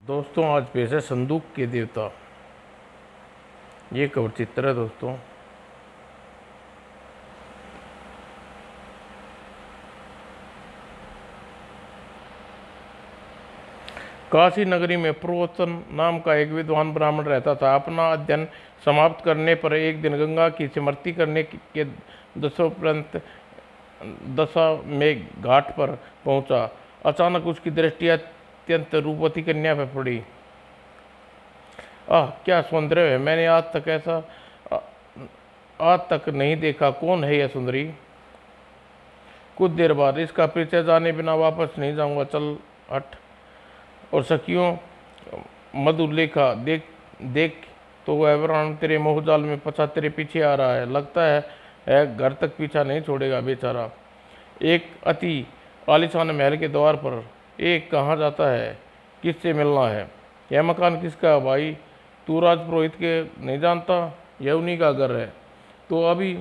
दोस्तों आज पेश है संदूक के देवता। ये कवर चित्र है दोस्तों। काशी नगरी में प्रोतन नाम का एक विद्वान ब्राह्मण रहता था। अपना अध्ययन समाप्त करने पर एक दिन गंगा की सिमरती करने के दशोपरांत दशा में घाट पर पहुंचा। अचानक उसकी दृष्टि अत्यंत रूपवती कन्या पर पड़ी। आह, क्या सौंदर्य है! मैंने आज तक नहीं देखा। कौन है यह सुंदरी? कुछ देर बाद, इसका परिचय जाने बिना वापस नहीं जाऊंगा। चल हट। और सखियों, मधुलेखा, देख देख तो वह ब्राह्मण तेरे मोहजाल में फंसा तेरे पीछे आ रहा है। लगता है घर तक पीछा नहीं छोड़ेगा बेचारा। एक अति आलीशान महल के द्वार पर एक कहाँ जाता है? किससे मिलना है? यह मकान किसका है भाई? तू राजपुरोहित के नहीं जानता? यह उन्हीं का घर है। तो अभी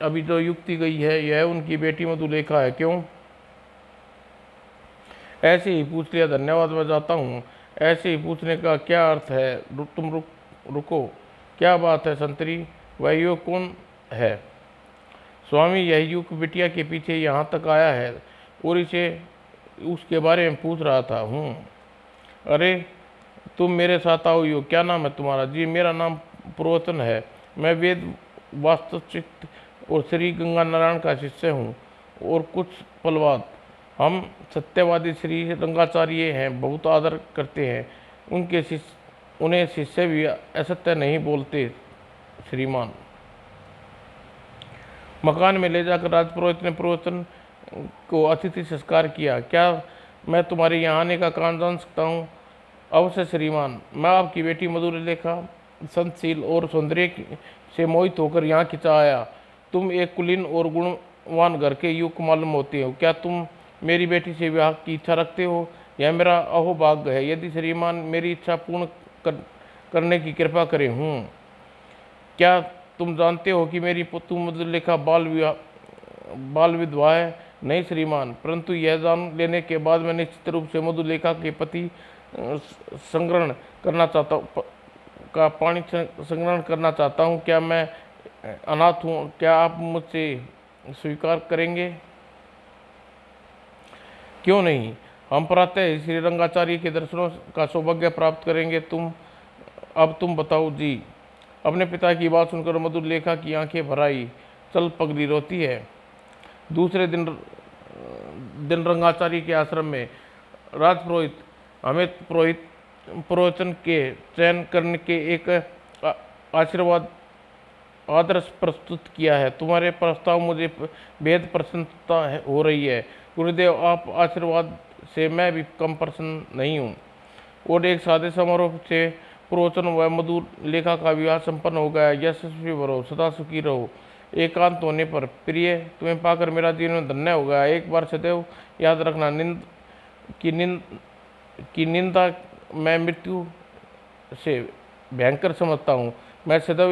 अभी जो युक्ति गई है, यह उनकी बेटी मधुलेखा है। क्यों? ऐसे ही पूछ लिया। धन्यवाद, मैं जाता हूँ। ऐसे ही पूछने का क्या अर्थ है? रुको। क्या बात है संतरी? वह युवक कौन है? स्वामी, यह युवक बिटिया के पीछे यहाँ तक आया है और इसे उसके बारे में पूछ रहा था। अरे तुम मेरे साथ आओ युवक। क्या नाम है तुम्हारा? जी, मेरा नाम पुरोतन है। मैं वेद वास्तुचित और श्री गंगा नारायण का शिष्य हूँ। और कुछ पल बाद हम सत्यवादी श्री रंगाचार्य हैं, बहुत आदर करते हैं। उन्हें शिष्य भी असत्य नहीं बोलते श्रीमान। मकान में ले जाकर राजपुरोहित ने पुरोहितन को अतिथि संस्कार किया। क्या मैं तुम्हारे यहाँ आने का कारण जान सकता हूँ? अवश्य श्रीमान। मैं आपकी बेटी मधुलेखा संतशील और सौंदर्य से मोहित होकर यहाँ खिंचा आया। तुम एक कुलीन और गुणवान घर के युवक मालूम होते हो। क्या तुम मेरी बेटी से विवाह की इच्छा रखते हो? यह मेरा अहोभाग्य है यदि श्रीमान मेरी इच्छा पूर्ण करने की कृपा करें। क्या तुम जानते हो कि मेरी पुत्री मधुलेखा बाल विधवा है? नहीं श्रीमान, परंतु यह जान लेने के बाद मैं निश्चित रूप से मधुलेखा के पति संग्रहण करना चाहता हूँ का पानी संग्रहण करना चाहता हूँ। क्या मैं अनाथ हूँ? क्या आप मुझसे स्वीकार करेंगे? क्यों नहीं, हम प्रातः श्री रंगाचार्य के दर्शनों का सौभाग्य प्राप्त करेंगे। अब तुम बताओ जी। अपने पिता की बात सुनकर मधुलेखा की आंखें भर आई। चल पगली, रोती है। दूसरे दिन रंगाचार्य के आश्रम में राजपुरोहित अमित पुरोहितन के चयन करने के एक आशीर्वाद आदर्श प्रस्तुत किया है। तुम्हारे प्रस्ताव मुझे बेहद प्रसन्नता हो रही है गुरुदेव। आप आशीर्वाद से मैं भी कम प्रसन्न नहीं हूँ। और एक सादे समारोह से पुरोहितन व मधुलेखा का विवाह संपन्न हो गया। यशस्वी भरो, सदा सुखी रहो। एकांत होने पर प्रिय, तुम्हें पाकर मेरा जीवन धन्य हो गया। एक बार सदैव याद रखना, निंदा मैं मृत्यु से भयंकर समझता हूँ। मैं सदैव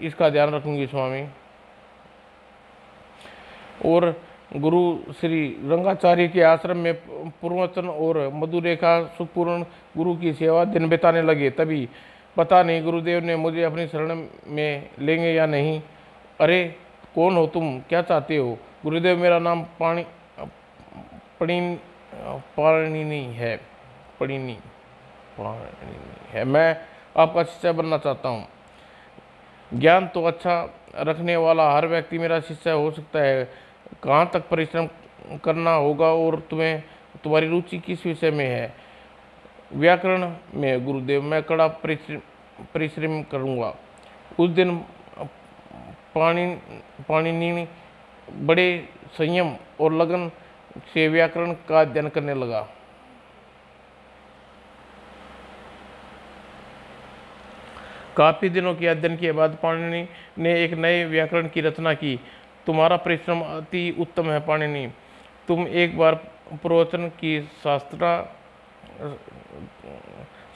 इसका ध्यान रखूंगी स्वामी। और गुरु श्री रंगाचार्य के आश्रम में पुरोहितन और मधुलेखा सुखपूर्ण गुरु की सेवा दिन बिताने लगे। तभी पता नहीं गुरुदेव ने मुझे अपनी शरण में लेंगे या नहीं। अरे कौन हो तुम? क्या चाहते हो? गुरुदेव, मेरा नाम पाणिनि है। मैं आपका शिष्य बनना चाहता हूँ। ज्ञान तो अच्छा रखने वाला हर व्यक्ति मेरा शिष्य हो सकता है। कहाँ तक परिश्रम करना होगा और तुम्हारी रुचि किस विषय में है? व्याकरण में गुरुदेव। मैं कड़ा परिश्रम करूँगा। उस दिन पाणिनि बड़े संयम और लगन से व्याकरण का अध्ययन करने लगा। काफी दिनों के अध्ययन के बाद पाणिनि ने एक नए व्याकरण की रचना की। तुम्हारा परिश्रम अति उत्तम है पाणिनि। तुम एक बार पुरोहितन की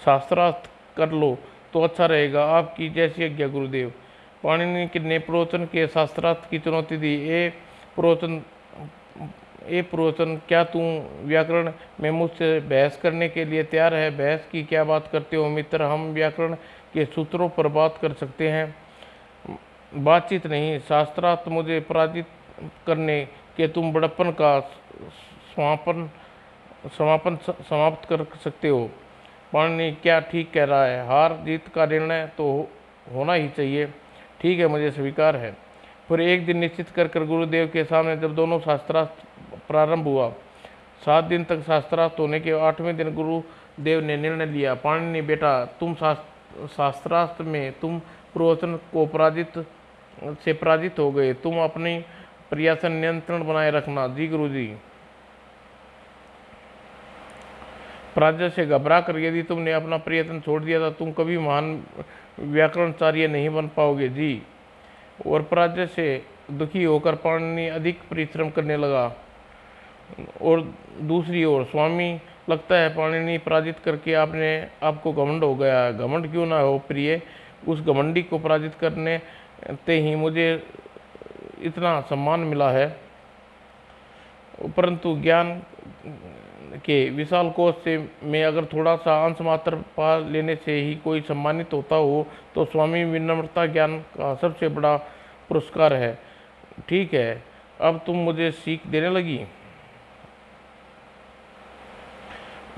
शास्त्रार्थ कर लो तो अच्छा रहेगा। आपकी जैसी आज्ञा गुरुदेव। पाणिनि ने पुरोहितन के शास्त्रार्थ की चुनौती दी। पुरोहितन ए पुरोचन, क्या तू व्याकरण में मुझसे बहस करने के लिए तैयार है? बहस की क्या बात करते हो मित्र, हम व्याकरण के सूत्रों पर बात कर सकते हैं, बातचीत नहीं। शास्त्रार्थ मुझे पराजित करने के तुम बड़प्पन का समापन समापन समाप्त कर सकते हो। पाणिनि क्या ठीक कह रहा है, हार जीत का निर्णय तो होना ही चाहिए। ठीक है, मुझे स्वीकार है। फिर एक दिन निश्चित कर गुरुदेव के सामने जब दोनों शास्त्रार्थ प्रारंभ हुआ, 7 दिन तक शास्त्रार्थ होने के 8वें दिन गुरुदेव ने निर्णय लिया, पाणिनि बेटा, तुम शास्त्रार्थ में तुम प्रवचन को पराजित हो गए, तुम अपनी प्रयासन नियंत्रण बनाए रखना। जी गुरुजी। पराजय से घबरा कर यदि तुमने अपना प्रयत्न छोड़ दिया था, तुम कभी महान व्याकरणाचार्य नहीं बन पाओगे। जी। और पराजय से दुखी होकर पाणिनि अधिक परिश्रम करने लगा। और दूसरी ओर स्वामी, लगता है पाणिनि पराजित करके आपको घमंड हो गया। घमंड क्यों ना हो प्रिय, उस घमंडी को पराजित करने ते ही मुझे इतना सम्मान मिला है। परंतु ज्ञान के विशाल कोश से मैं अगर थोड़ा सा अंश मात्र पा लेने से ही कोई सम्मानित होता हो तो स्वामी, विनम्रता ज्ञान का सबसे बड़ा पुरस्कार है। ठीक है, अब तुम मुझे सीख देने लगी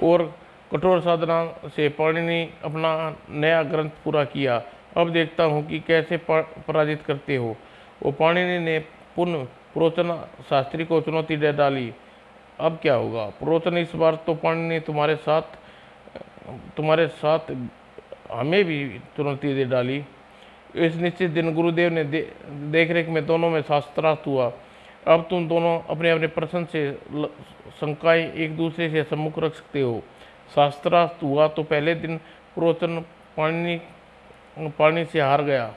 और कठोर साधना से पाणिनि अपना नया ग्रंथ पूरा किया। अब देखता हूँ कि कैसे पराजित करते हो। वो पाणिनि ने पुनः प्रवचन शास्त्री को चुनौती दे डाली। अब क्या होगा प्रवचन, इस बार तो पाणिनि तुम्हारे साथ हमें भी चुनौती दे डाली। इस निश्चित दिन गुरुदेव ने देखरेख में दोनों में शास्त्रार्थ हुआ। अब तुम दोनों अपने अपने प्रश्न से शंकाएं एक दूसरे से सम्मुख रख सकते हो। शास्त्रार्थ हुआ तो पहले दिन प्रवचन पाणिनि से हार गया।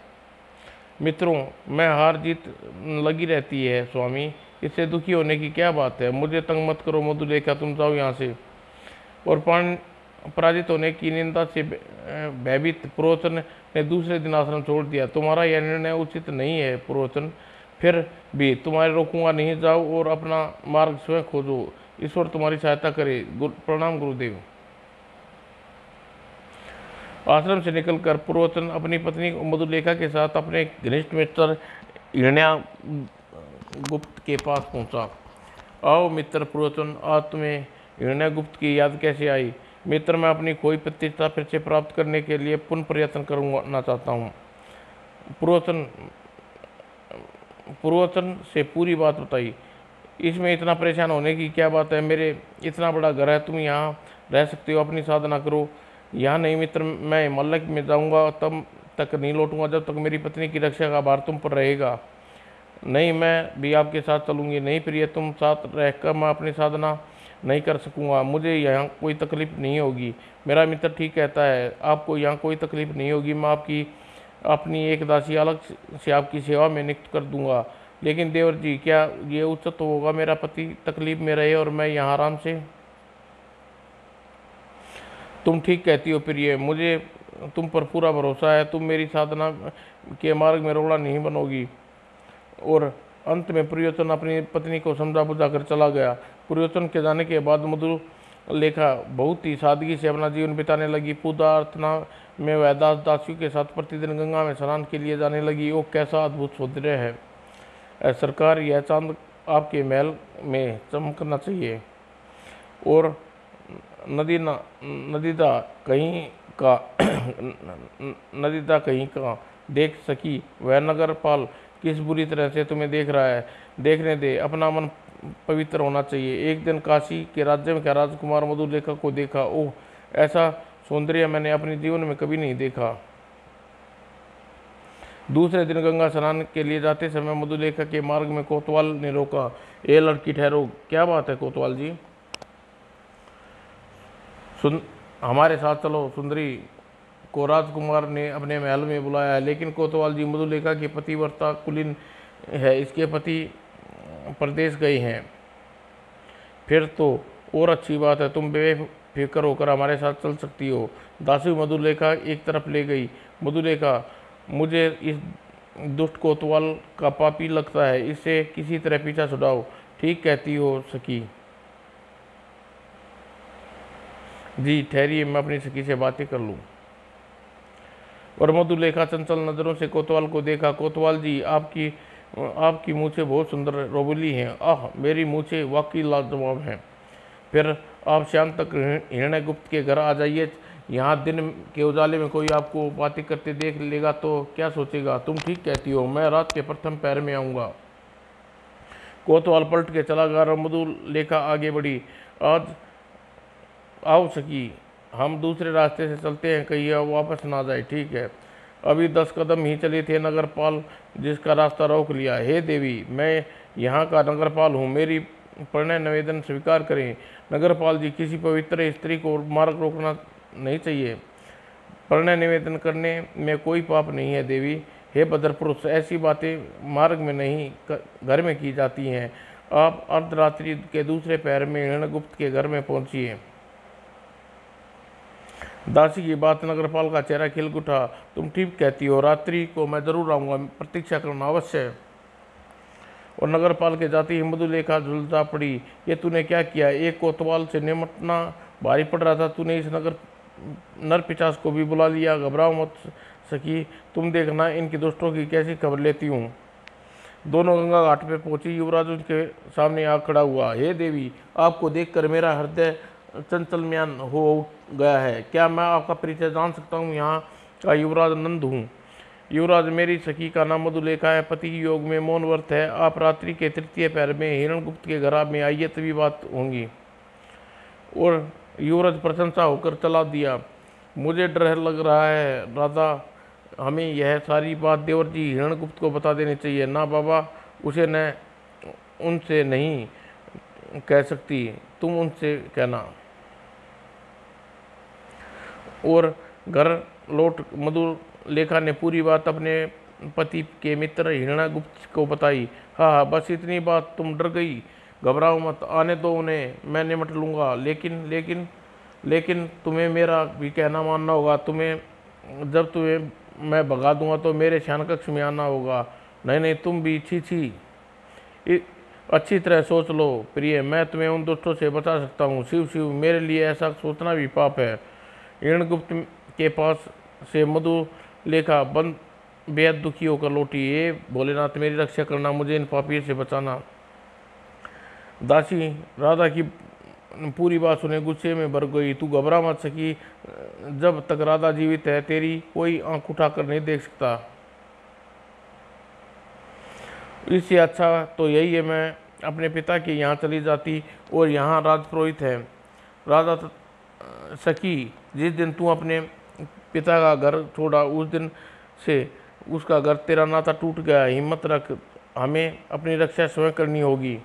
मित्रों, मैं हार जीत लगी रहती है स्वामी, इससे दुखी होने की क्या बात है। मुझे तंग मत करो मधुलेखा, तुम जाओ यहाँ से। और पराजित होने की निंदा से भयभीत प्रवचन ने दूसरे दिन आश्रम छोड़ दिया। तुम्हारा यह निर्णय उचित नहीं है प्रवचन, फिर भी तुम्हारे रोकूंगा नहीं, जाओ और अपना मार्ग स्वयं खोजो, ईश्वर तुम्हारी सहायता करे। प्रणाम गुरुदेव। आश्रम से निकलकर प्रवचन अपनी पत्नी मधुलेखा के साथ अपने घनिष्ठ मित्र हिरण्यागुप्त के पास पहुंचा। आओ मित्र प्रवचन, आज तुम्हें हिरण्यागुप्त की याद कैसे आई? मित्र, मैं अपनी खोई प्रतिष्ठा फिर से प्राप्त करने के लिए पुनः प्रयत्न करना चाहता हूँ। प्रवचन से पूरी बात बताई। इसमें इतना परेशान होने की क्या बात है, मेरे इतना बड़ा घर है, तुम यहाँ रह सकते हो, अपनी साधना करो। यहाँ नहीं मित्र, मैं हिमालय में जाऊँगा, तब तक नहीं लौटूंगा जब तक मेरी पत्नी की रक्षा का भार तुम पर रहेगा। नहीं, मैं भी आपके साथ चलूँगी। नहीं प्रिय, तुम साथ रहकर मैं अपनी साधना नहीं कर सकूँगा, मुझे यहाँ कोई तकलीफ नहीं होगी। मेरा मित्र ठीक कहता है, आपको यहाँ कोई तकलीफ नहीं होगी। मैं अपनी एक दासी अलग से आपकी सेवा में नियुक्त कर दूंगा। लेकिन देवर जी, क्या ये उचित होगा? मेरा पति तकलीफ में रहे और मैं यहाँ आराम से। तुम ठीक कहती हो प्रिय, मुझे तुम पर पूरा भरोसा है, तुम मेरी साधना के मार्ग में रोड़ा नहीं बनोगी। और अंत में प्रियोचन अपनी पत्नी को समझा बुझा कर चला गया। प्रियोचन के जाने के बाद मधुलेखा बहुत ही सादगी से अपना जीवन बिताने लगी। पूजा अर्चना में वह दासियों के साथ प्रतिदिन गंगा में स्नान के लिए जाने लगी। वो कैसा अद्भुत सौंदर्य है सरकार, यह चांद आपके महल में चमकना चाहिए। और नदीदा कहीं का देख सकी, वह नगरपाल किस बुरी तरह से तुम्हें देख रहा है। देखने दे, अपना मन पवित्र होना चाहिए। एक दिन काशी के राज्य में क्या राजकुमार मधुलेखा को देखा। ओह, ऐसा सौंदर्य मैंने अपने जीवन में कभी नहीं देखा। दूसरे दिन गंगा स्नान के लिए जाते समय मधुलेखा के मार्ग में कोतवाल ने रोका। ए लड़की, ठहरो, क्या बात है कोतवाल जी? हमारे साथ चलो। सुंदरी को राजकुमार ने अपने महल में बुलाया है, लेकिन कोतवाल जी, मधुलेखा की पतिव्रता कुलीन है, इसके पति प्रदेश गए हैं। फिर तो और अच्छी बात है, तुम बेफिक्र होकर हमारे साथ चल सकती हो। दासी मधुलेखा एक तरफ ले गई। मधुलेखा, मुझे इस दुष्ट कोतवाल का पापी लगता है, इससे किसी तरह पीछा छुड़ाओ। ठीक कहती हो सखी। जी ठहरिए, मैं अपनी सखी से बातें कर लूँ। और मधुलेखा चंचल नज़रों से कोतवाल को देखा। कोतवाल जी, आपकी मूछें बहुत सुंदर रोबुली हैं। आह, मेरी मूछें वाकई लाजवाब हैं। फिर आप शाम तक हिरण्य गुप्त के घर आ जाइए। यहाँ दिन के उजाले में कोई आपको बातें करते देख लेगा तो क्या सोचेगा। तुम ठीक कहती हो, मैं रात के प्रथम पैर में आऊँगा। कोतवाल पलट के चला गया और मधुलेखा आगे बढ़ी। आज आओ सखी, हम दूसरे रास्ते से चलते हैं, कहीं अब वापस ना जाए। ठीक है। अभी 10 कदम ही चले थे, नगरपाल जिसका रास्ता रोक लिया। हे देवी, मैं यहाँ का नगरपाल हूँ, मेरी प्रणय निवेदन स्वीकार करें। नगरपाल जी, किसी पवित्र स्त्री को मार्ग रोकना नहीं चाहिए। प्रणय निवेदन करने में कोई पाप नहीं है देवी। हे भद्र पुरुष, ऐसी बातें मार्ग में नहीं घर में की जाती हैं। आप अर्धरात्रि के दूसरे पैर में हिरण्यगुप्त के घर में पहुंचिए। दासी की बात नगरपाल का चेहरा खिल उठा। तुम ठीक कहती हो, रात्रि को मैं जरूर आऊँगा, प्रतीक्षा करना अवश्य है। और नगरपाल के जाती ही मधुलेखा झुलसा पड़ी। ये तूने क्या किया? एक कोतवाल से निपटना भारी पड़ रहा था, तूने इस नर पिशाच को भी बुला लिया। घबराओ मत सखी, तुम देखना इनकी दुष्टों की कैसी खबर लेती हूँ। दोनों गंगा घाट पे पहुंची। युवराज उनके सामने आ खड़ा हुआ। हे देवी, आपको देखकर मेरा हृदय चंचलम्यान हो गया है। क्या मैं आपका परिचय जान सकता हूँ? यहाँ का युवराज नंद हूँ। युवराज, मेरी सखी का नाम मधुलेखा है, पति योग में मौन व्रत है। आप रात्रि के तृतीय पैर में हिरण्यगुप्त के घर में आइए, तभी बात होंगी। और युवराज प्रशंसा होकर चला दिया। मुझे डर लग रहा है राजा, हमें यह सारी बात देवर जी हिरण्यगुप्त को बता देनी चाहिए। ना बाबा, उसे न उनसे नहीं कह सकती, तुम उनसे कहना। और घर लौट मधुलेखा ने पूरी बात अपने पति के मित्र हिरण्यगुप्त को बताई। हाँ, बस इतनी बात, तुम डर गई? घबराओ मत, आने दो उन्हें, मैं निपट लूँगा। लेकिन तुम्हें मेरा भी कहना मानना होगा। जब तुम्हें मैं भगा दूंगा तो मेरे शयन कक्ष में आना होगा। नहीं, तुम भी छी, अच्छी तरह सोच लो प्रिय, मैं तुम्हें उन दुष्टों से बचा सकता हूँ। शिव, मेरे लिए ऐसा सोचना भी पाप है। हिरण्यगुप्त के पास से मधुलेखा बेहद दुखी होकर लौटी। ये भोलेनाथ, मेरी रक्षा करना, मुझे इन पापियों से बचाना। दासी राधा की पूरी बात सुने गुस्से में भर गई। तू घबरा मत सकी, जब तक राधा जीवित है तेरी कोई आंख उठाकर नहीं देख सकता। इससे अच्छा तो यही है मैं अपने पिता के यहाँ चली जाती, और यहाँ राजपुरोहित है। राधा सखी, जिस दिन तू अपने पिता का घर छोड़ा उस दिन से उसका घर तेरा नाता टूट गया। हिम्मत रख, हमें अपनी रक्षा स्वयं करनी होगी।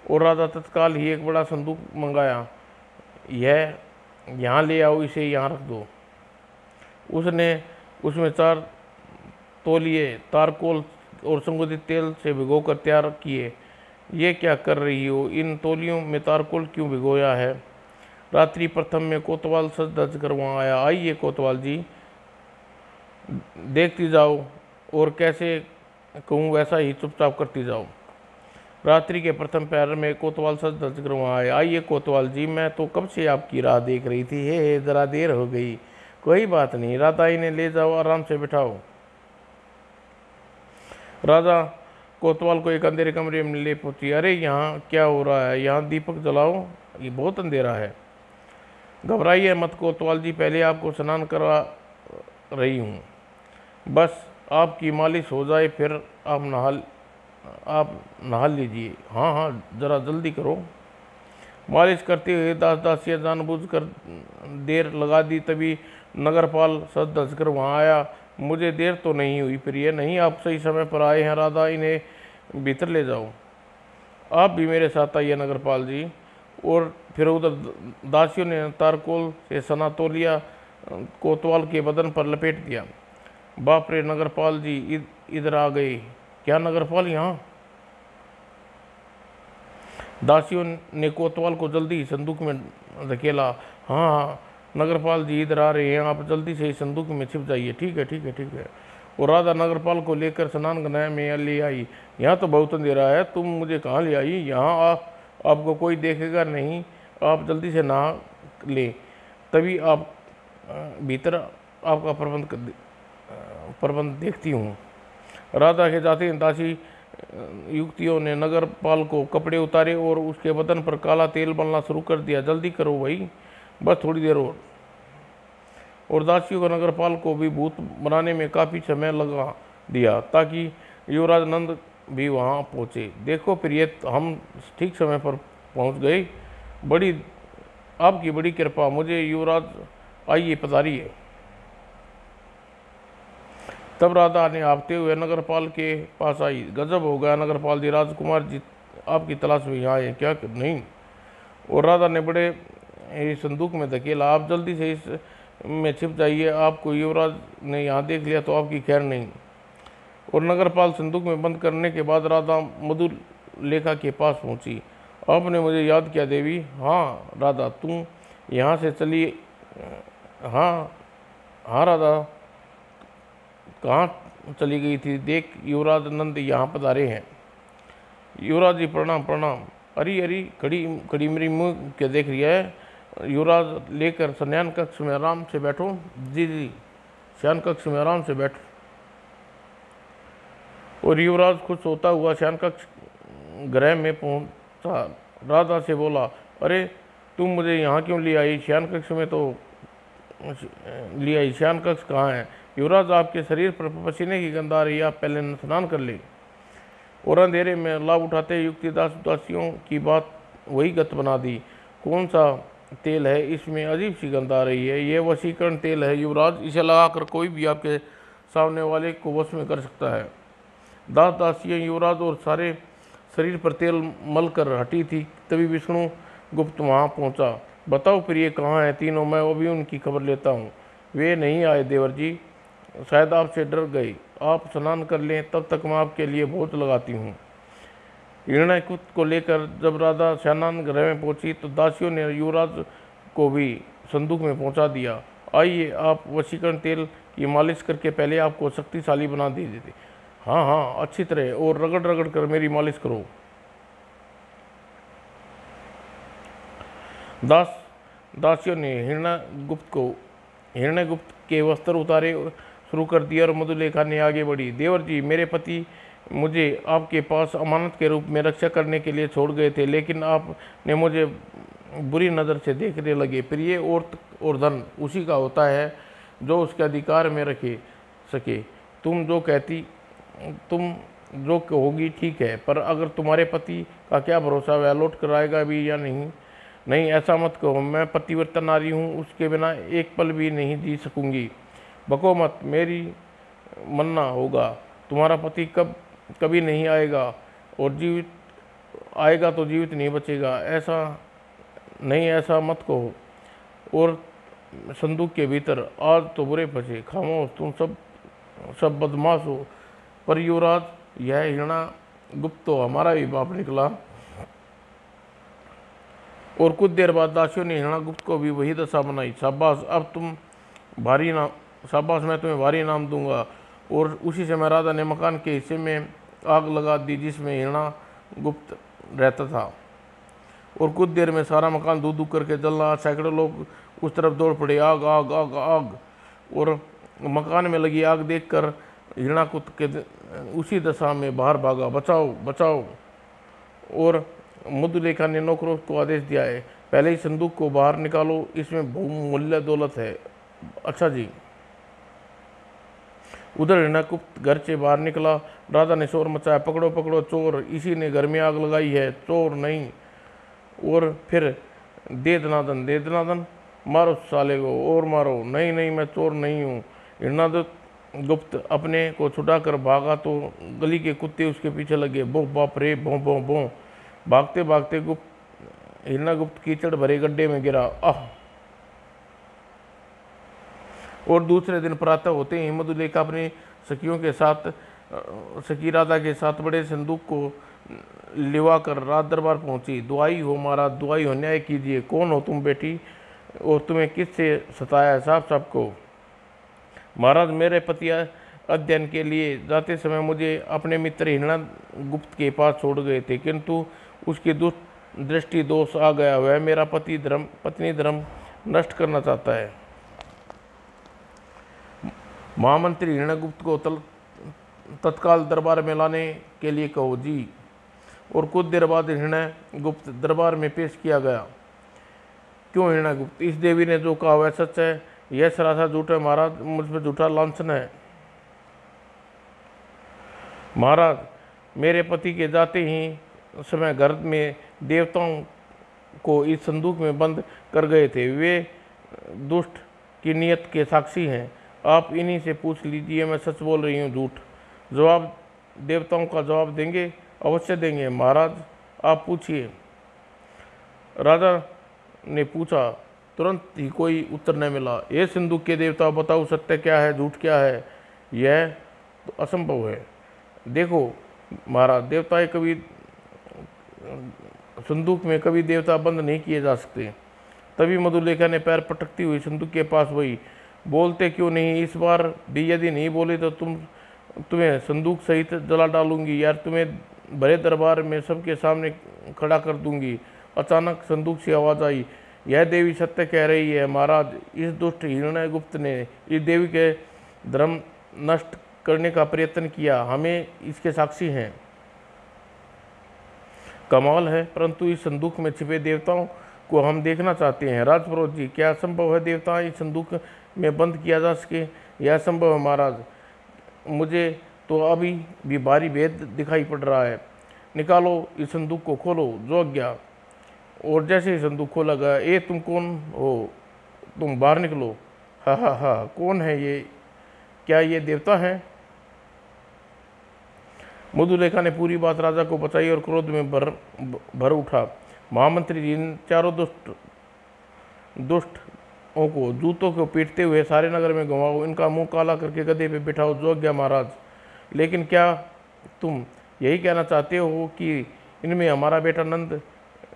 और राधा तत्काल ही एक बड़ा संदूक मंगाया। यह यहाँ ले आओ, इसे यहाँ रख दो। उसने उसमें 4 तौलिए तारकोल और संगोधित तेल से भिगोकर तैयार किए। ये क्या कर रही हो? इन तौलियों में तारकोल क्यों भिगोया है? रात्रि प्रथम में कोतवाल सज धज कर वहाँ आया। आइए कोतवाल जी, देखती जाओ, और कैसे कहूँ वैसा ही चुपचाप करती जाओ। रात्रि के प्रथम पैर में कोतवाल सज धज कर वहाँ आया। आइए कोतवाल जी, मैं तो कब से आपकी राह देख रही थी। हे जरा देर हो गई। कोई बात नहीं, राधा इन्हें ले जाओ, आराम से बिठाओ। राजा कोतवाल को एक अंधेरे कमरे में ले पहुंची। अरे यहाँ क्या हो रहा है? यहाँ दीपक जलाओ, ये बहुत अंधेरा है। घबराइए मत कोतवाल जी, पहले आपको स्नान करवा रही हूँ। बस आपकी मालिश हो जाए फिर आप नहा लीजिए। हाँ, जरा जल्दी करो। मालिश करते हुए दास दासियाँ जानबूझकर देर लगा दी। तभी नगरपाल सज धज कर वहाँ आया। मुझे देर तो नहीं हुई प्रिय? नहीं, आप सही समय पर आए हैं। राधा, इन्हें भीतर ले जाओ। आप भी मेरे साथ आइए नगरपाल जी। और फिर उधर दासियों ने तारकोल से सना तौलिया कोतवाल के बदन पर लपेट दिया। बाप रे, नगरपाल जी इधर आ गए। क्या नगरपाल यहाँ? दासियों ने कोतवाल को जल्दी ही संदूक में धकेला। हाँ, नगरपाल जी इधर आ रहे हैं, आप जल्दी से इस संदूक में छिप जाइए। ठीक है। और राधा नगरपाल को लेकर स्नान गृह में ले आई। यहाँ तो बहुत अंधेरा है, तुम मुझे कहाँ ले आई? यहाँ आपको कोई देखेगा नहीं, आप जल्दी से नहा ले, तभी आप भीतर आपका प्रबंध देखती हूँ। राधा के जाते ही दासी युवतियों ने नगरपाल को कपड़े उतारे और उसके बदन पर काला तेल मलना शुरू कर दिया। जल्दी करो भाई, बस थोड़ी देर और दासियों को नगरपाल को भी भूत बनाने में काफ़ी समय लगा दिया ताकि युवराज नंद भी वहाँ पहुँचे। देखो प्रिय, हम ठीक समय पर पहुँच गए, बड़ी आपकी बड़ी कृपा, मुझे युवराज आइए पधारिए। तब राधा ने आपते हुए नगरपाल के पास आई। गजब हो गया नगरपाल जी, राजकुमार जी आपकी तलाश में यहाँ आए क्या? नहीं। और राधा ने बड़े संदूक में धकेला, आप जल्दी से इस में छिप जाइए, आपको युवराज ने यहाँ देख लिया तो आपकी खैर नहीं। और नगरपाल संदूक में बंद करने के बाद राधा मधुलेखा के पास पहुँची। आपने मुझे याद किया देवी? हाँ राधा, तुम यहाँ से चली? हाँ राधा, कहाँ चली गई थी? देख युवराज नंद यहाँ पधारे हैं। युवराज जी प्रणाम प्रणाम। अरे अरे, खड़ी मेरी मुँह क्या देख रही है? युवराज लेकर शयन कक्ष में आराम से बैठो। जी जी, शयन कक्ष में आराम से बैठो। और युवराज खुश होता हुआ शयन कक्ष गृह में पहुंचा। राधा से बोला, अरे तुम मुझे यहाँ क्यों ले आई? शयन कक्ष में तो ले आई, शयन कक्ष कहाँ है? युवराज, आपके शरीर पर पसीने की गंध आ रही है, आप पहले स्नान कर ले। और अंधेरे में लाभ उठाते युक्ति दासियों की बात वही गत बना दी। कौन सा तेल है? इसमें अजीब सी गंध आ रही है। यह वशीकरण तेल है युवराज, इसे लगाकर कोई भी आपके सामने वाले को वश में कर सकता है। दासियाँ युवराज और सारे शरीर पर तेल मल कर हटी थी, तभी विष्णु गुप्त वहाँ पहुँचा। बताओ प्रिय, कहाँ हैं तीनों? मैं अभी उनकी खबर लेता हूँ। वे नहीं आए देवर जी, शायद आपसे डर गई। आप स्नान कर लें, तब तक मैं आपके लिए भोज लगाती हूँ। हिरण्यकुत को लेकर जब राधा स्नान गृह में पहुंची तो दासियों ने युवराज को भी संदूक में पहुंचा दिया। आइए, आप वशीकरण तेल की मालिश करके पहले आपको शक्तिशाली बना दीजिए। हाँ हाँ, अच्छी तरह और रगड़ रगड़ कर मेरी मालिश करो। दासियों ने हिरण्यगुप्त के वस्त्र उतारे शुरू कर दिया और मधुलेखा ने आगे बढ़ी। देवर जी, मेरे पति मुझे आपके पास अमानत के रूप में रक्षा करने के लिए छोड़ गए थे, लेकिन आपने मुझे बुरी नज़र से देखने लगे। प्रिय, और धन उसी का होता है जो उसके अधिकार में रखे सके। तुम जो कहोगी ठीक है, पर अगर तुम्हारे पति का क्या भरोसा, वह लौट कर आएगा भी या नहीं? नहीं, ऐसा मत कहो, मैं पतिव्रता नारी हूँ, उसके बिना एक पल भी नहीं जी सकूंगी। बको मत, मेरी मन्ना होगा। तुम्हारा पति कभी नहीं आएगा, और जीवित आएगा तो जीवित नहीं बचेगा। ऐसा मत कहो। और संदूक के भीतर आज तो बुरे फंसे। खामोश, तुम सब बदमाश हो। पर युवराज, यह हिरण्यगुप्त तो हमारा भी बाप निकला। और कुछ देर बाद दासियों ने हिरण्यगुप्त को भी वही दशा बनाई। शाबाश, शाबाश, मैं तुम्हें भारी इनाम दूंगा। और उसी समय राधा ने मकान के हिस्से में आग लगा दी जिसमें हिरण्यगुप्त रहता था। और कुछ देर में सारा मकान धू धू करके जलना, सैकड़ों लोग उस तरफ दौड़ पड़े। आग आग आग आग। और मकान में लगी आग देखकर हिरण्यगुप्त के उसी दशा में बाहर भागा। बचाओ बचाओ। और मधुलेखा ने नौकरों को आदेश दिया है, पहले ही संदूक को बाहर निकालो, इसमें बहुमूल्य दौलत है। अच्छा जी। उधर हिरण्यगुप्त घर से बाहर निकला। राधा ने शोर मचाया, पकड़ो पकड़ो चोर, इसी ने घर में आग लगाई है, चोर नहीं। और फिर दे दनादन, मारो साले को और मारो। नहीं नहीं, मैं चोर नहीं हूँ। हिरण्यगुप्त अपने को छुड़ाकर भागा तो गली के कुत्ते उसके पीछे लगे। बो बाप रे, बो बो बो। भागते भागते हिरण्यगुप्त कीचड़ भरे गड्ढे में गिरा। आह। और दूसरे दिन प्रातः होते ही मधुलेखा अपनी सखी राधा के साथ बड़े संदूक को लिवा कर राज दरबार पहुंची। दुआई हो महाराज, दुआई हो, न्याय कीजिए। कौन हो तुम बेटी, और तुम्हें किससे सताया है? साफ साफ को। महाराज, मेरे पति अध्ययन के लिए जाते समय मुझे अपने मित्र हिरण्यगुप्त के पास छोड़ गए थे, किंतु उसकी दुष्ट दृष्टि दोष आ गया। वह मेरा पत्नी धर्म नष्ट करना चाहता है। महामंत्री हिरण्यगुप्त को तत्काल दरबार में लाने के लिए कहो। जी। और कुछ देर बाद हिरण्यगुप्त दरबार में पेश किया गया। क्यों हिरण्यगुप्त, इस देवी ने जो कहा वह सच है? यह सरासर झूठ है महाराज, मुझ पर झूठा लांछन है। महाराज, मेरे पति के जाते ही समय घर में देवताओं को इस संदूक में बंद कर गए थे। वे दुष्ट की नियत के साक्षी हैं। आप इन्हीं से पूछ लीजिए मैं सच बोल रही हूँ झूठ। जवाब देवताओं का जवाब देंगे? अवश्य देंगे महाराज, आप पूछिए। राजा ने पूछा। तुरंत ही कोई उत्तर न मिला। ये संदूक के देवता, बताओ सत्य क्या है, झूठ क्या है? यह तो असंभव है। देखो महाराज, देवताएं कभी संदूक में कभी देवता बंद नहीं किए जा सकते। तभी मधुलेखा ने पैर पटकती हुई संदूक के पास वही। बोलते क्यों नहीं? इस बार भी यदि नहीं बोले तो तुम्हें संदूक सहित जला डालूंगी यार, तुम्हें भरे दरबार में सबके सामने खड़ा कर दूंगी। अचानक संदूक से आवाज आई। यह देवी सत्य कह रही है महाराज। इस दुष्ट हिरण्यगुप्त ने इस देवी के धर्म नष्ट करने का प्रयत्न किया। हमें इसके साक्षी हैं। कमाल है, परंतु इस संदूक में छिपे देवताओं को हम देखना चाहते हैं। राजपुरोहित जी, क्या संभव है देवता इस संदूक में बंद किया जा सके? यह संभव है महाराज। मुझे तो अभी भी भारी भेद दिखाई पड़ रहा है। निकालो इस संदूक को, खोलो जो आज्ञा। और जैसे ही संदूक खोला गया, ए तुम कौन हो? तुम बाहर निकलो। हा हा हा, कौन है ये? क्या ये देवता है? मधुलेखा ने पूरी बात राजा को बताई और क्रोध में भर उठा। महामंत्री जी, इन चारों दुष्टों को जूतों को पीटते हुए सारे नगर में घुमाओ, इनका मुंह काला करके गधे पे बिठाओ। जो आज्ञा महाराज। लेकिन क्या तुम यही कहना चाहते हो कि इनमें हमारा बेटा नंद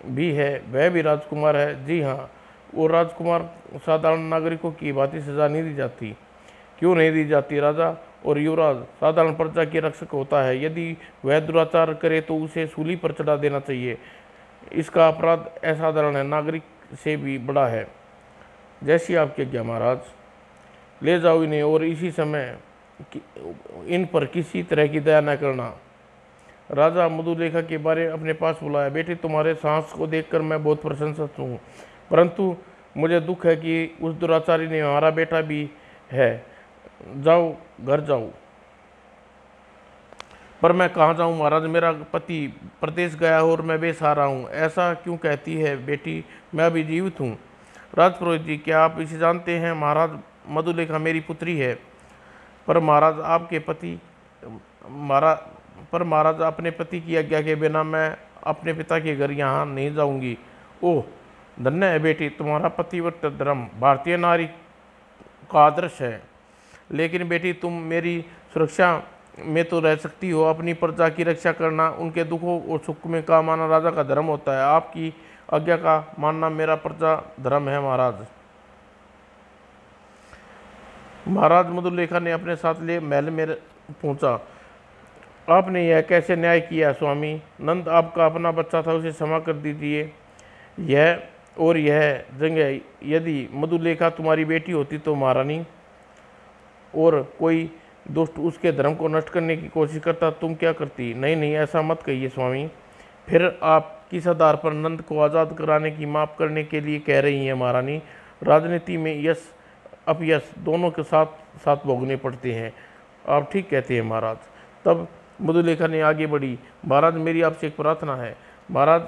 भी है? वह भी राजकुमार है? जी हाँ। और राजकुमार साधारण नागरिकों की भांति सजा नहीं दी जाती? क्यों नहीं दी जाती राजा? और युवराज साधारण प्रजा की रक्षक होता है। यदि वह दुराचार करे तो उसे सूली पर चढ़ा देना चाहिए। इसका अपराध असाधारण है, नागरिक से भी बड़ा है। जैसी आपकी आज्ञा महाराज। ले जाओ इन्हें, और इसी समय इन पर किसी तरह की दया न करना। राजा मधुलेखा के बारे अपने पास बुलाया। बेटे, तुम्हारे साहस को देखकर मैं बहुत प्रशंसित हूँ, परंतु मुझे दुख है कि उस दुराचारी ने हमारा बेटा भी है। जाओ, घर जाओ। पर मैं कहाँ जाऊँ महाराज? मेरा पति प्रदेश गया और मैं बेसहारा हूँ। ऐसा क्यों कहती है बेटी? मैं अभी जीवित हूँ। राजपुरोहित जी, क्या आप इसे जानते हैं? महाराज, मधुलेखा मेरी पुत्री है। पर महाराज अपने पति की आज्ञा के बिना मैं अपने पिता के घर यहाँ नहीं जाऊँगी। ओह, धन्य है बेटी, तुम्हारा पतिव्रत धर्म भारतीय नारी का आदर्श है। लेकिन बेटी, तुम मेरी सुरक्षा में तो रह सकती हो। अपनी प्रजा की रक्षा करना, उनके दुखों और सुख में काम आना राजा का धर्म होता है। आपकी आज्ञा का मानना मेरा प्रजा धर्म है महाराज। महाराज, मधुलेखा ने अपने साथ ले महल में पहुंचा। आपने यह कैसे न्याय किया स्वामी? नंद आपका अपना बच्चा था, उसे क्षमा कर दीजिए। यह जंग यदि मधुलेखा तुम्हारी बेटी होती तो महारानी, और कोई दुष्ट उसके धर्म को नष्ट करने की कोशिश करता, तुम क्या करती? नहीं नहीं, ऐसा मत कहिए स्वामी। फिर आप किस आधार पर नंद को आज़ाद कराने की माफ़ करने के लिए कह रही हैं महारानी? राजनीति में यश अपयश दोनों के साथ साथ भोगने पड़ते हैं। आप ठीक कहते हैं महाराज। तब मधुलेखा ने आगे बढ़ी। महाराज, मेरी आपसे एक प्रार्थना है। महाराज,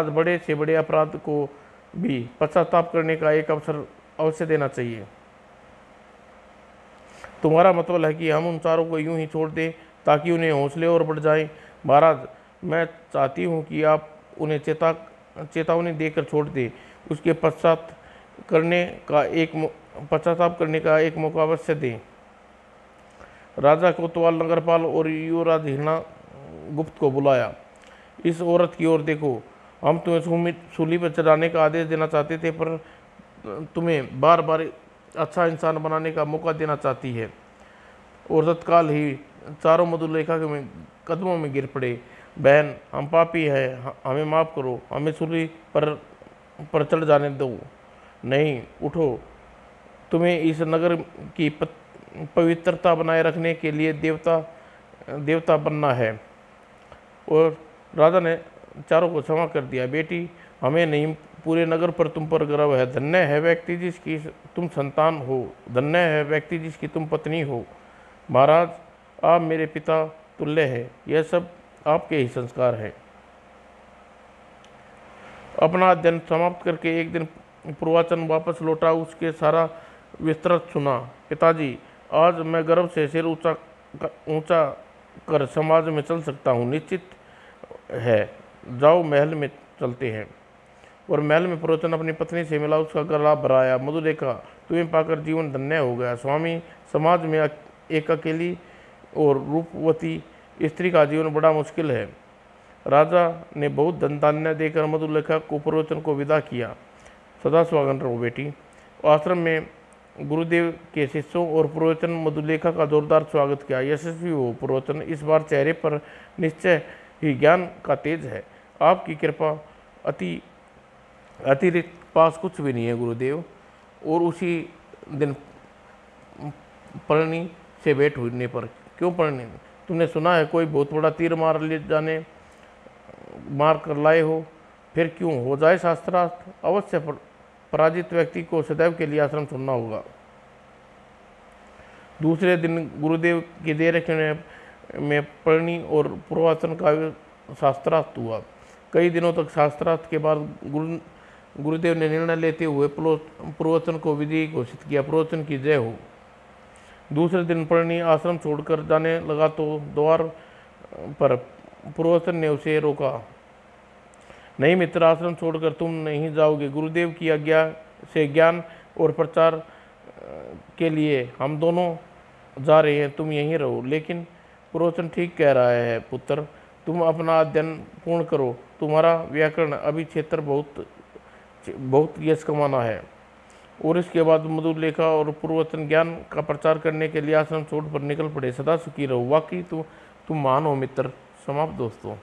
बड़े से बड़े अपराध को भी पश्चाताप करने का एक अवसर अवश्य देना चाहिए। तुम्हारा मतलब है कि हम उन चारों को यूं ही छोड़ दें ताकि उन्हें हौसले और बढ़ जाए? महाराज, मैं चाहती हूं कि आप उन्हें चेतावनी देकर छोड़ दें। उसके पश्चाताप करने का एक मौका अवश्य दें। राजा कोतवाल, नगरपाल और युवराज हिरण्यगुप्त को बुलाया। इस औरत की ओर देखो। हम तुम्हें सूली पर चढ़ाने का आदेश देना चाहते थे, पर तुम्हें बार बार अच्छा इंसान बनाने का मौका देना चाहती है। और तत्काल ही चारों मधुलेखा के कदमों में गिर पड़े। बहन, हम पापी हैं, हमें माफ़ करो, हमें सूली पर चढ़ जाने दो। नहीं, उठो, तुम्हें इस नगर की पवित्रता बनाए रखने के लिए देवता देवता बनना है। और राजा ने चारों को क्षमा कर दिया। बेटी, हमें नहीं, पूरे नगर पर तुम पर गर्व है। धन्य है व्यक्ति जिसकी तुम संतान हो, धन्य है व्यक्ति जिसकी तुम पत्नी हो। महाराज, आप मेरे पिता तुल्य है, यह सब आपके ही संस्कार है। अपना अध्ययन समाप्त करके एक दिन पूर्वाचन वापस लौटा। उसके सारा विस्तृत सुना। पिताजी, आज मैं गर्व से सिर ऊंचा कर समाज में चल सकता हूँ। निश्चित है, जाओ, महल में चलते हैं। और महल में पुरोचन अपनी पत्नी से मिला, उसका गला भराया। मधुलेखा, तुम्हें पाकर जीवन धन्य हो गया। स्वामी, समाज में एक अकेली और रूपवती स्त्री का जीवन बड़ा मुश्किल है। राजा ने बहुत धन धान्य देकर मधुलेखा को पुरोचन को विदा किया। सदा सुहागन रहो बेटी। आश्रम में गुरुदेव के शिष्यों और पुरोचन मधुलेखा का जोरदार स्वागत किया। यशस्वी हो पुरोचन, इस बार चेहरे पर निश्चय ही ज्ञान का तेज है। आपकी कृपा अतिरिक्त पास कुछ भी नहीं है गुरुदेव। और उसी दिन पढ़नी से भेंट होने पर, क्यों पढ़नी, तुमने सुना है कोई बहुत बड़ा तीर मार कर लाए हो, फिर क्यों हो जाए शास्त्रार्थ। अवश्य पराजित व्यक्ति को सदैव के लिए आश्रम छोड़ना होगा। दूसरे दिन गुरुदेव की देर में पढ़नी और पूर्वाचन का शास्त्रार्थ हुआ। कई दिनों तक शास्त्रार्थ के बाद गुरुदेव ने निर्णय लेते हुए पूर्वचन को विधि घोषित किया। पूर्वचन की जय हो। दूसरे दिन पढ़नी आश्रम छोड़कर जाने लगा तो द्वार पर पूर्वचन ने उसे रोका। नहीं मित्र, आश्रम छोड़कर तुम नहीं जाओगे। गुरुदेव की आज्ञा से ज्ञान और प्रचार के लिए हम दोनों जा रहे हैं, तुम यहीं रहो। लेकिन पूर्वचन ठीक कह रहा है पुत्र, तुम अपना अध्ययन पूर्ण करो। तुम्हारा व्याकरण अभी क्षेत्र बहुत यश कमाना है। और इसके बाद मधुलेखा और पूर्वचन ज्ञान का प्रचार करने के लिए आश्रम छोड़ पर निकल पड़े। सदा सुखी रहो। वाकई तुम महान हो मित्र। समाप्त दोस्तों।